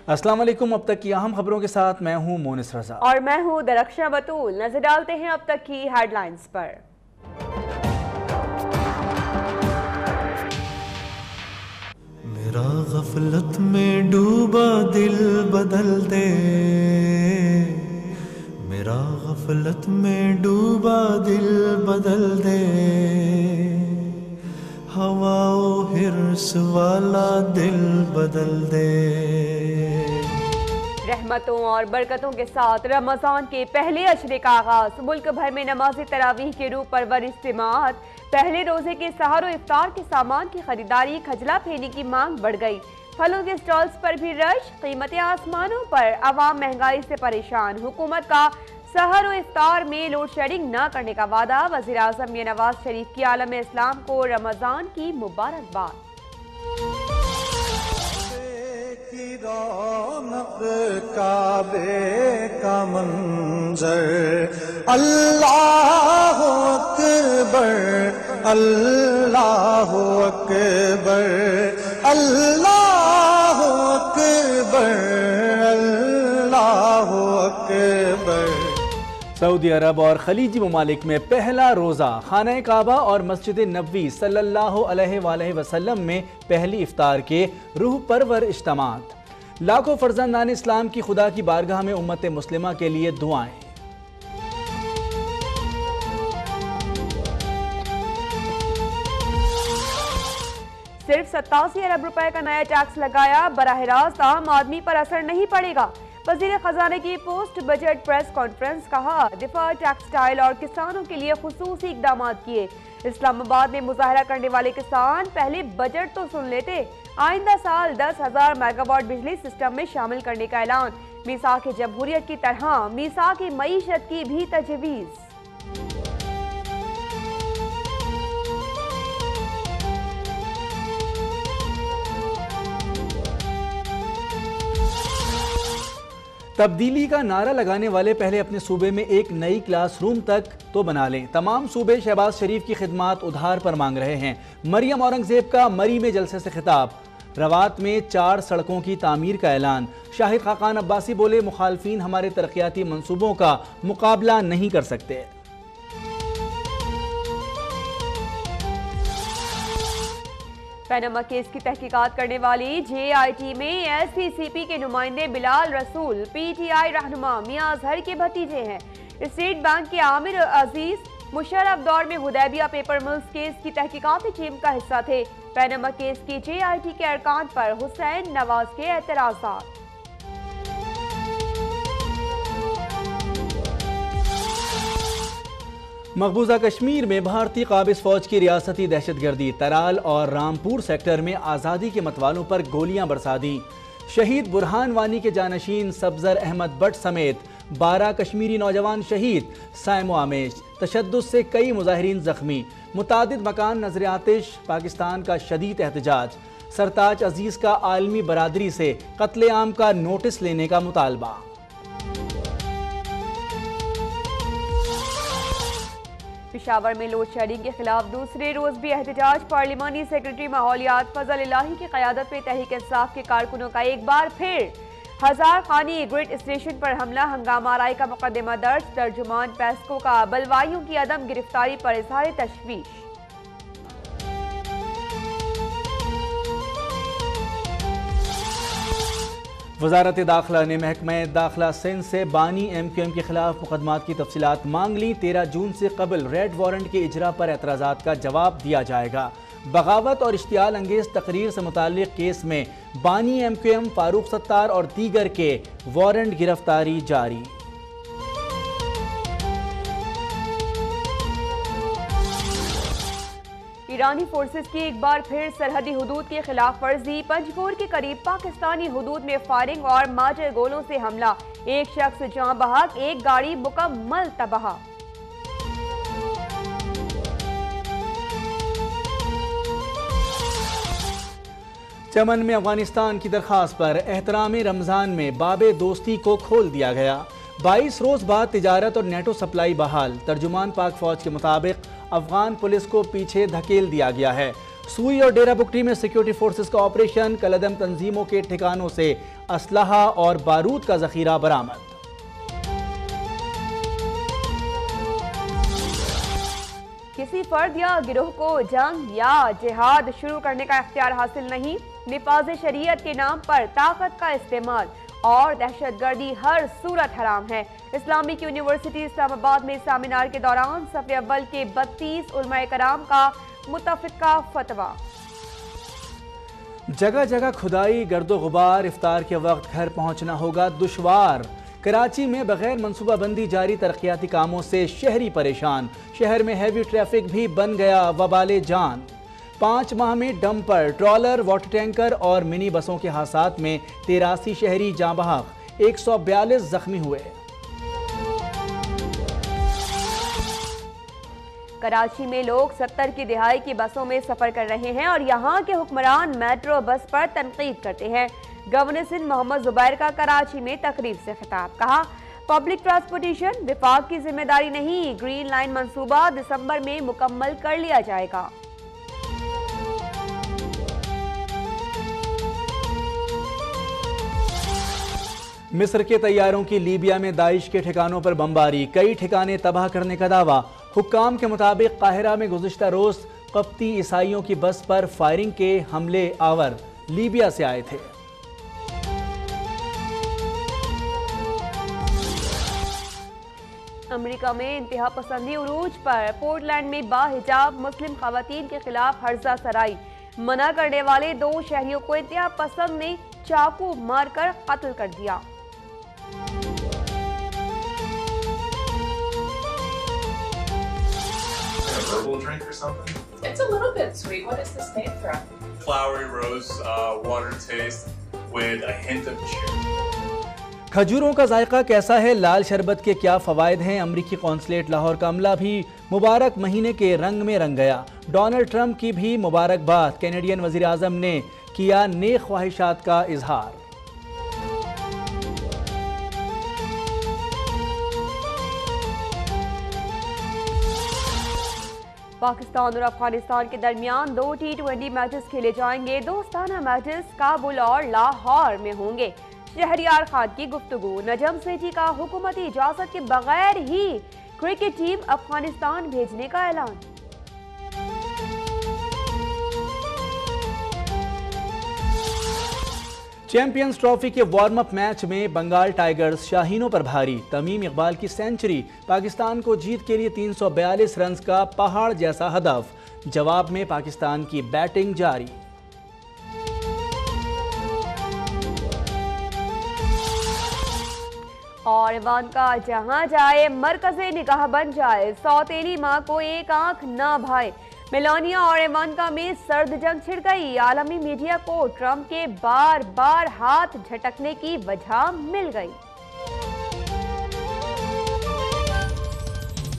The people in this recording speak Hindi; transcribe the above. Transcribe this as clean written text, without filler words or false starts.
अस्सलाम वालेकुम। अब तक की अहम खबरों के साथ मैं हूं मोनिस रजा और मैं हूं दरख्शां बतूल। नजर डालते हैं अब तक की हेडलाइंस पर। मेरा गफलत में डूबा दिल बदल दे, मेरा गफलत में डूबा दिल बदल दे, हवाओ हिर्स वाला दिल बदल दे। रहमतों और बरकतों के साथ रमजान के पहले अशरे का आगाज। मुल्क भर में नमाज तरावीह के रूप परवर इज्तिमात। पहले रोजे के सहर इफ्तार के सामान की खरीदारी, खजला फेनी की मांग बढ़ गई। फलों के स्टॉल्स पर भी रश, कीमतें आसमानों पर। अवाम महंगाई से परेशान। हुकूमत का सहर इफ्तार में लोड शेडिंग न करने का वादा। वज़ीर आज़म ने नवाज शरीफ की आलम इस्लाम को रमजान की मुबारकबाद। रौनक काबे का मंजर, अल्लाह अकबर, अल्लाह अकबर, अल्लाह अकबर, अल्लाह अकबर। सऊदी अरब और खलीजी ममालिक में पहला रोज़ा खाना काबा और मस्जिद नबवी सल्लल्लाहु अलैहि वसल्लम में पहली इफ्तार के रूह परवर इज्तिमात। लाखों फर्जंदान इस्लाम की खुदा की बारगाह में उम्मत मुस्लिमा के लिए दुआएं। सिर्फ 87 अरब रुपए का नया टैक्स लगाया, बराह रास्त आम आदमी पर असर नहीं पड़ेगा। वजीर खजाने की पोस्ट बजट प्रेस कॉन्फ्रेंस। कहा, दिफा, टेक्सटाइल और किसानों के लिए खुसूसी इकदाम किए। इस्लामाबाद में मुजाहरा करने वाले किसान पहले बजट तो सुन लेते। आइंदा साल 10,000 मेगावाट बिजली सिस्टम में शामिल करने का ऐलान। मीसाक जमहूरियत की तरह मीसाक मईशत की भी तजवीज़। तब्दीली का नारा लगाने वाले पहले अपने सूबे में एक नई क्लासरूम तक तो बना लें। तमाम सूबे शहबाज शरीफ की खिदमात उधार पर मांग रहे हैं। मरियम औरंगजेब का मरी में जलसे से खिताब। रवात में 4 सड़कों की तामीर का ऐलान। शाहिद खाकान अब्बासी बोले, मुखालफीन हमारे तरक्याती मंसूबों का मुकाबला नहीं कर सकते। पैनामा केस की तहकीकात करने वाली JIT में SCCP के नुमाइंदे बिलाल रसूल PTI रहनुमा मियां अजहर के भतीजे हैं। स्टेट बैंक के आमिर अजीज मुशर्रफ दौर में हुदैबिया पेपर मिल्स केस की तहकीकाती टीम का हिस्सा थे। पैनामा केस की JIT के अरकान पर हुसैन नवाज के एतराज़ात। मकबूजा कश्मीर में भारतीय काबिज फौज की रियासती दहशतगर्दी। तराल और रामपुर सेक्टर में आज़ादी के मतवालों पर गोलियां बरसा दी। शहीद बुरहान वानी के जानशीन सब्जर अहमद बट समेत 12 कश्मीरी नौजवान शहीद। साइमो आमेश तशद्दुद से कई मुजाहिरीन जख्मी। मुतादिद मकान नजर आतिश। पाकिस्तान का शदीद एहतजाज। सरताज अजीज का आलमी बरादरी से कत्लेआम का नोटिस लेने का मुतालबा। पेशावर में लोड शेडिंग के खिलाफ दूसरे रोज भी एहतजाज। पार्लिमानी सेक्रेटरी माहौलियात फजल इलाही की क़यादत में तहरीक इंसाफ के कारकुनों का एक बार फिर हजार खानी ग्रिड स्टेशन पर हमला। हंगामा आराई का मुकदमा दर्ज। तर्जुमान पेस्को का बलवाइयों की अदम गिरफ्तारी पर इज़हार तशवीश। वजारत दाखिला ने महकमा दाखिला सिंध से बानी MQM के खिलाफ मुकदमात की तफसीलात मांग ली। 13 जून से कबल रेड वारंट के इजरा पर एतराज़ात का जवाब दिया जाएगा। बगावत और इश्तियाल अंगेज तकरीर से मुताल्लिक केस में बानी MQM फारूक सत्तार और दीगर के वारंट गिरफ्तारी जारी। ईरानी फोर्सेस की एक बार फिर सरहदी हुदूद की खिलाफ वर्जी। पंजगोर के करीब पाकिस्तानी हुदूद में फायरिंग और माजर गोलों से हमला। एक शख्स जान बहक, एक गाड़ी मुकम्मल तबाह। चमन में अफगानिस्तान की दरखास्त पर एहतराम रमजान में बाबे दोस्ती को खोल दिया गया। 22 रोज बाद तिजारत और नेटो सप्लाई बहाल। तर्जुमान पाक फौज के मुताबिक अफगान पुलिस को पीछे धकेल दिया गया है। सुई और डेरा बुकटी में सिक्योरिटी फोर्सेस का ऑपरेशन, कलअदम तंजीमों के ठिकानों से असलहा और बारूद का जखीरा बरामद। किसी फर्द या गिरोह को जंग या जिहाद शुरू करने का इख्तियार हासिल नहीं। निफाज शरीयत के नाम पर ताकत का इस्तेमाल और दहशतगर्दी हर सूरत हराम है। इस्लामिक यूनिवर्सिटी इस्लामाबाद में सेमिनार के दौरान सफ़े अव्वल के 32 उलमाए कराम का मुतफ़िका फतवा। जगह जगह खुदाई, गर्दो गुबार, इफ्तार के वक्त घर पहुंचना होगा दुश्वार। कराची में बगैर मनसूबाबंदी जारी तरक्याती कामों से शहरी परेशान। शहर में हैवी ट्रैफिक भी बन गया वबाले जान। 5 माह में डंपर, ट्रॉलर, वाटर टैंकर और मिनी बसों के हादसात में 83 शहरी जाँ बहक, 142 जख्मी हुए। कराची में लोग 70 की दिहाई की बसों में सफर कर रहे हैं और यहाँ के हुक्मरान मेट्रो बस पर तनकीद करते हैं। गवर्नर सिंध मोहम्मद जुबैर का कराची में तकरीब से खिताब, कहा पब्लिक ट्रांसपोर्टेशन विफाक की जिम्मेदारी नहीं, ग्रीन लाइन मंसूबा दिसंबर में मुकम्मल कर लिया जाएगा। मिस्र के तैयारों की लीबिया में दाइश के ठिकानों पर बमबारी, कई ठिकाने तबाह करने का दावा। हुक्काम के मुताबिक काहिरा में गुज़िश्ता रोज कप्ती ईसाइयों की बस पर फायरिंग के हमले आवर लीबिया से आए थे। अमेरिका में इंतहा पसंदी उरूज पर, पोर्टलैंड में बाहिजाब मुस्लिम खवातीन के खिलाफ हर्जा सराई, मना करने वाले 2 शहरियों को इंतहा पसंद ने चाकू मारकर कत्ल कर दिया। Herbal drink or something? It's a little bit sweet. What is this made from? Flowery rose water taste with a hint of cherry. खजूरों का जायका कैसा है, लाल शरबत के क्या फ़वाइद हैं। अमरीकी कौंसलेट लाहौर का अमला भी मुबारक महीने के रंग में रंग गया। डोनाल्ड ट्रंप की भी मुबारकबाद। कैनेडियन वज़ीर आज़म ने किया नेक ख्वाहिशात का इजहार। पाकिस्तान और अफगानिस्तान के दरमियान 2 T20 मैचेस खेले जाएंगे। दोस्ताना मैचेस काबुल और लाहौर में होंगे। शहरियार खान की गुफ्तगू, नजम सेठी का हुकूमती इजाजत के बगैर ही क्रिकेट टीम अफगानिस्तान भेजने का ऐलान। चैंपियंस ट्रॉफी के वार्म अप मैच में बंगाल टाइगर्स शाहीनों पर भारी। तमीम इकबाल की सेंचुरी, पाकिस्तान को जीत के लिए 342 रन का पहाड़ जैसा हदफ। जवाब में पाकिस्तान की बैटिंग जारी। और इवांका जहां जाए मरकज़े निगाह बन जाए, सौतेली माँ को एक आंख ना भाए। मेलानिया और इवांका में सर्द जंग छिड़ गई। आलमी मीडिया को ट्रंप के बार बार हाथ झटकने की वजह मिल गई।